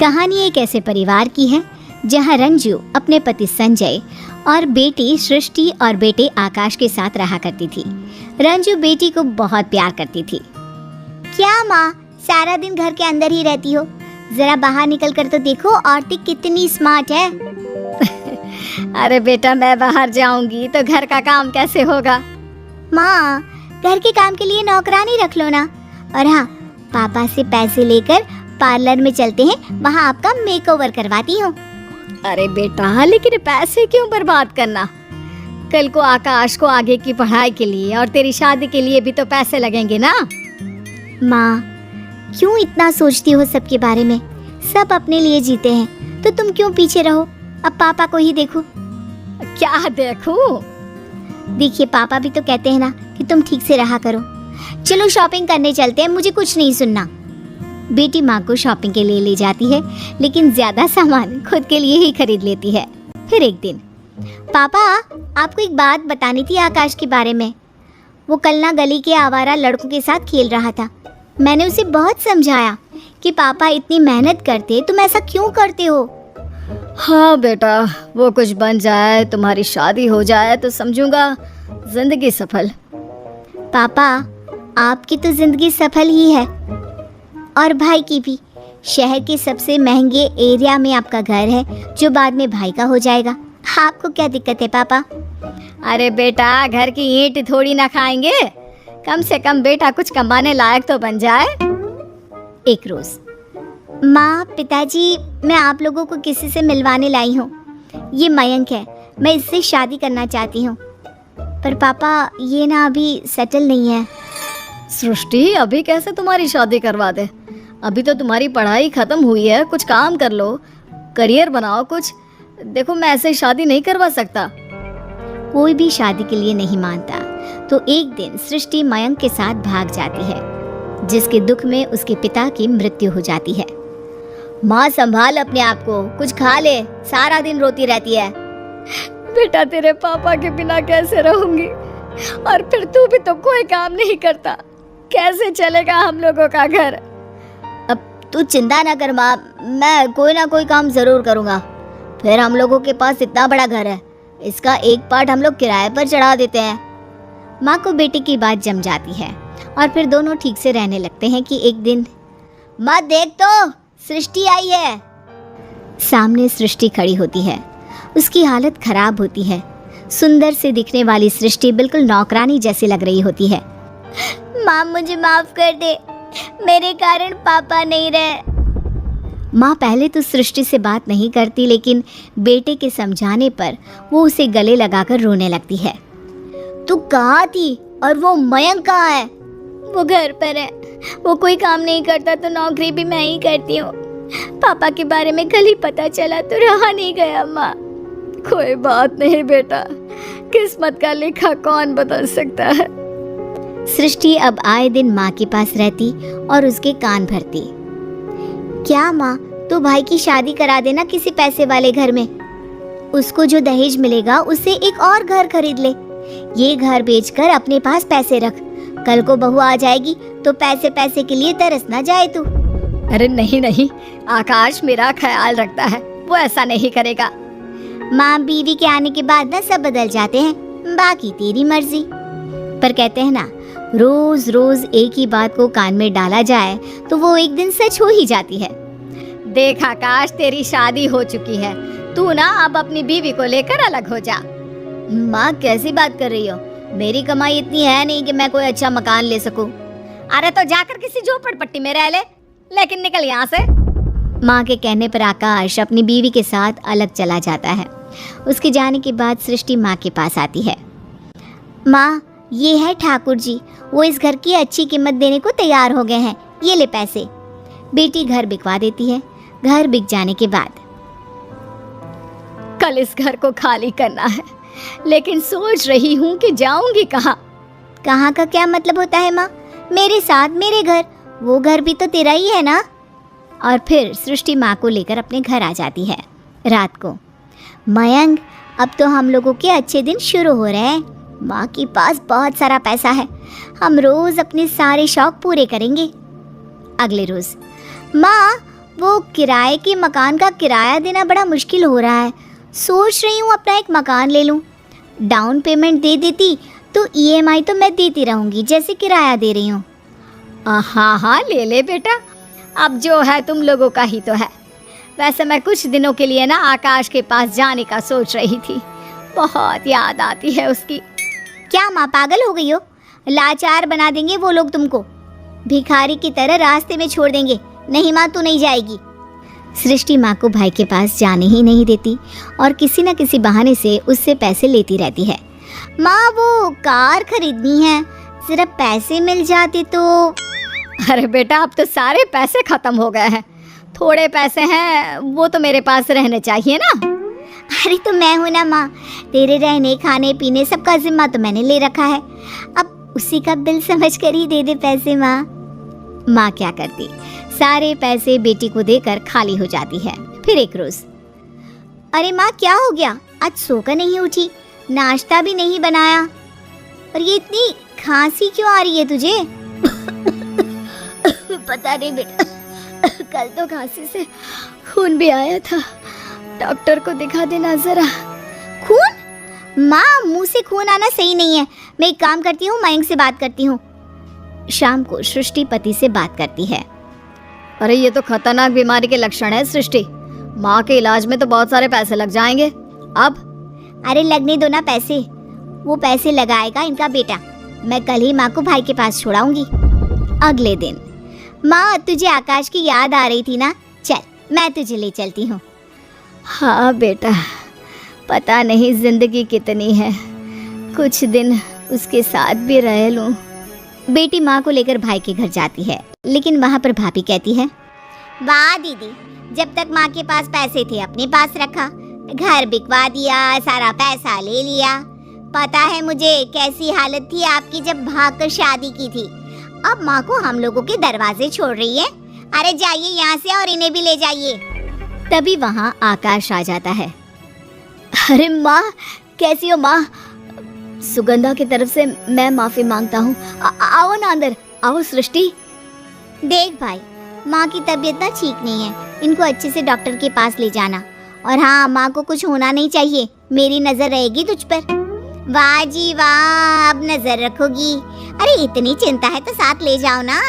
कहानी एक ऐसे परिवार की है जहां रंजू अपने पति संजय और बेटी सृष्टि और बेटे आकाश के साथ रहा करती थी। रंजू बेटी को बहुत प्यार करती थी। क्या माँ, सारा दिन घर के अंदर ही रहती हो? जरा बाहर निकल कर तो देखो, औरतें कितनी स्मार्ट है। अरे बेटा, मैं बाहर जाऊंगी तो घर का काम कैसे होगा? माँ, घर के काम के लिए नौकरानी रख लो ना। और हाँ, पापा से पैसे लेकर पार्लर में चलते हैं, वहाँ आपका मेकओवर करवाती हूँ। अरे बेटा, लेकिन पैसे क्यों बर्बाद करना? कल को आकाश को आगे की पढ़ाई के लिए और तेरी शादी के लिए भी तो पैसे लगेंगे ना। माँ, क्यों इतना सोचती हो सबके बारे में? सब अपने लिए जीते हैं, तो तुम क्यों पीछे रहो? अब पापा को ही देखो। क्या देखूं? देखिए, पापा भी तो कहते हैं ना कि तुम ठीक से रहा करो। चलो शॉपिंग करने चलते हैं, मुझे कुछ नहीं सुनना। बेटी माँ को शॉपिंग के लिए ले जाती है, लेकिन ज्यादा सामान खुद के लिए ही खरीद लेती है। फिर एक दिन, पापा, आपको एक बात बतानी थी आकाश के बारे में। वो कल ना गली के आवारा लड़कों के साथ खेल रहा था। मैंने उसे बहुत समझाया कि पापा इतनी मेहनत करते, तुम ऐसा क्यों करते हो? हाँ बेटा, वो कुछ बन जाए, तुम्हारी शादी हो जाए तो समझूंगा जिंदगी सफल। पापा, आपकी तो जिंदगी सफल ही है, और भाई की भी। शहर के सबसे महंगे एरिया में आपका घर है, जो बाद में भाई का हो जाएगा। आपको क्या दिक्कत है पापा? अरे बेटा, घर की ईंट थोड़ी ना खाएंगे, कम से कम बेटा कुछ कमाने लायक तो बन जाए। एक रोज, माँ, पिताजी, मैं आप लोगों को किसी से मिलवाने लाई हूँ। ये मयंक है, मैं इससे शादी करना चाहती हूँ। पर पापा, ये ना अभी सेटल नहीं है। सृष्टि, अभी कैसे तुम्हारी शादी करवा दे? अभी तो तुम्हारी पढ़ाई खत्म हुई है, कुछ काम कर लो, करियर बनाओ कुछ। देखो, मैं ऐसे शादी नहीं करवा सकता। कोई भी शादी के लिए नहीं मानता, तो एक दिन सृष्टि मयंक के साथ भाग जाती है, जिसके दुख में उसके पिता की मृत्यु हो जाती है। माँ, संभाल अपने आप को, कुछ खा ले, सारा दिन रोती रहती है। बेटा, तेरे पापा के बिना कैसे रहूंगी? और फिर तू भी तो कोई काम नहीं करता, कैसे चलेगा हम लोगों का घर? अब तू चिंता ना कर माँ, मैं कोई ना कोई काम जरूर करूँगा। फिर हम लोगों के पास इतना बड़ा घर है, इसका एक पार्ट हम लोग किराए पर चढ़ा देते हैं। माँ को बेटी की बात जम जाती है, और फिर दोनों ठीक से रहने लगते हैं कि एक दिन, माँ देख तो, सृष्टि आई है। सामने सृष्टि खड़ी होती है। उसकी हालत खराब होती है। सुंदर से दिखने वाली सृष्टि बिल्कुल नौकरानी जैसी लग रही होती है। माँ, मुझे माफ कर दे, मेरे कारण पापा नहीं रहे। माँ पहले तो सृष्टि से बात नहीं करती, लेकिन बेटे के समझाने पर वो उसे गले लगाकर रोने लगती है। तू कहाँ थी और वो मयंक कहाँ है? वो घर पर है, वो कोई काम नहीं करता तो नौकरी भी मैं ही करती हूँ। पापा के बारे में कल ही पता चला तो रहा नहीं गया माँ। कोई बात नहीं बेटा, किस्मत का लिखा कौन बदल सकता है। सृष्टि अब आए दिन माँ के पास रहती और उसके कान भरती। क्या माँ, तो भाई की शादी करा देना किसी पैसे वाले घर में। उसको जो दहेज मिलेगा उससे एक और घर खरीद ले। ये घर बेचकर अपने पास पैसे रख, कल को बहू आ जाएगी तो पैसे पैसे के लिए तरस ना जाए तू। अरे नहीं नहीं, आकाश मेरा ख्याल रखता है, वो ऐसा नहीं करेगा। माँ, बीवी के आने के बाद ना सब बदल जाते हैं, बाकी तेरी मर्जी। पर कहते हैं ना, रोज रोज एक ही बात को कान में डाला जाए तो वो एक दिन सच हो ही जाती है। देख आकाश, तेरी शादी हो चुकी है, तू ना अब अपनी बीवी को लेकर अलग हो जा। माँ, कैसी बात कर रही हो? मेरी कमाई इतनी है नहीं कि मैं कोई अच्छा मकान ले सकूं। अरे तो जाकर किसी झोपड़पट्टी में रह ले, लेकिन निकल यहाँ से। माँ के कहने पर आकाश अपनी बीवी के साथ अलग चला जाता है। उसके जाने के बाद सृष्टि माँ के पास आती है। माँ, ये है ठाकुर जी, वो इस घर की अच्छी कीमत देने को तैयार हो गए हैं, ये ले पैसे। बेटी घर बिकवा देती है। घर बिक जाने के बाद, कल इस घर को खाली करना है, लेकिन सोच रही हूँ कि जाऊंगी कहाँ। कहाँ का क्या मतलब होता है माँ? मेरे साथ मेरे घर, वो घर भी तो तेरा ही है ना। और फिर सृष्टि माँ को लेकर अपने घर आ जाती है। रात को, मयंक, अब तो हम लोगों के अच्छे दिन शुरू हो रहे हैं। माँ के पास बहुत सारा पैसा है, हम रोज अपने सारे शौक पूरे करेंगे। अगले रोज, माँ, वो किराए के मकान का किराया देना बड़ा मुश्किल हो रहा है। सोच रही हूँ अपना एक मकान ले लूँ। डाउन पेमेंट दे देती तो ईएमआई तो मैं देती रहूँगी जैसे किराया दे रही हूँ। हाँ हाँ, ले ले बेटा, अब जो है तुम लोगों का ही तो है। वैसे मैं कुछ दिनों के लिए ना आकाश के पास जाने का सोच रही थी, बहुत याद आती है उसकी। क्या माँ पागल हो गई हो? लाचार बना देंगे वो लोग तुमको, भिखारी की तरह रास्ते में छोड़ देंगे। नहीं माँ, तू नहीं जाएगी। सृष्टि माँ को भाई के पास जाने ही नहीं देती और किसी न किसी बहाने से उससे पैसे लेती रहती है। माँ वो कार खरीदनी है, जरा पैसे मिल जाते तो। अरे बेटा, अब तो सारे पैसे खत्म हो गए हैं, थोड़े पैसे हैं वो तो मेरे पास रहने चाहिए ना। अरे तो मैं हूं ना माँ, तेरे रहने खाने पीने सबका जिम्मा तो मैंने ले रखा है, अब उसी का बिल समझ कर ही दे दे पैसे। माँ क्या करती, सारे पैसे बेटी को देकर खाली हो जाती है। फिर एक रोज, अरे माँ क्या हो गया, आज सोकर नहीं उठी, नाश्ता भी नहीं बनाया, और ये इतनी खांसी क्यों आ रही है तुझे? पता नहीं बेटा, कल तो खांसी से खून भी आया था, डॉक्टर को दिखा देना जरा। खून? माँ मुंह से खून आना सही नहीं है, मैं एक काम करती हूँ, मयंक से बात करती हूँ। शाम को सृष्टि पति से बात करती है। अरे ये तो खतरनाक बीमारी के लक्षण है सृष्टि, माँ के इलाज में तो बहुत सारे पैसे लग जाएंगे। अब अरे लगने दो ना पैसे, वो पैसे लगाएगा इनका बेटा, मैं कल ही माँ को भाई के पास छोड़ाऊंगी। अगले दिन, माँ तुझे आकाश की याद आ रही थी ना, चल मैं तुझे ले चलती हूँ। हाँ बेटा, पता नहीं जिंदगी कितनी है, कुछ दिन उसके साथ भी रह लूं। बेटी माँ को लेकर भाई के घर जाती है, लेकिन वहाँ पर भाभी कहती है, वाह दीदी, जब तक माँ के पास पैसे थे अपने पास रखा, घर बिकवा दिया, सारा पैसा ले लिया। पता है मुझे कैसी हालत थी आपकी जब भागकर शादी की थी। अब माँ को हम लोगों के दरवाजे छोड़ रही है। अरे जाइए यहाँ से और इन्हें भी ले जाइए। तभी वहाँ आकाश आ जाता है। अरे माँ, कैसी हो माँ? सुगंधा की तरफ से मैं माफी मांगता हूँ। आओ ना अंदर, आओ सृष्टि। देख भाई, माँ की तबीयत ना ठीक नहीं है, इनको अच्छे से डॉक्टर के पास ले जाना। और हाँ, माँ को कुछ होना नहीं चाहिए, मेरी नजर रहेगी तुझ पर। वाह जी वाह, अब नजर रखोगी। अरे इतनी चिंता है तो साथ ले जाओ ना।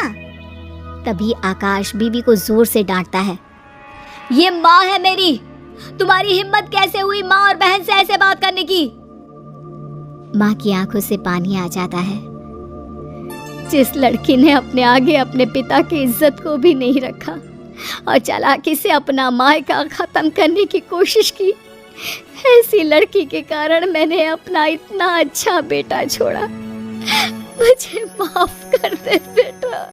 तभी आकाश बीबी को जोर से डांटता है, ये माँ है मेरी, तुम्हारी हिम्मत कैसे हुई माँ और बहन से ऐसे बात करने की? माँ की आंखों से पानी आ जाता है। जिस लड़की ने अपने आगे अपने पिता की इज्जत को भी नहीं रखा और चालाकी से अपना मायका खत्म करने की कोशिश की, ऐसी लड़की के कारण मैंने अपना इतना अच्छा बेटा छोड़ा। मुझे माफ कर दे बेटा।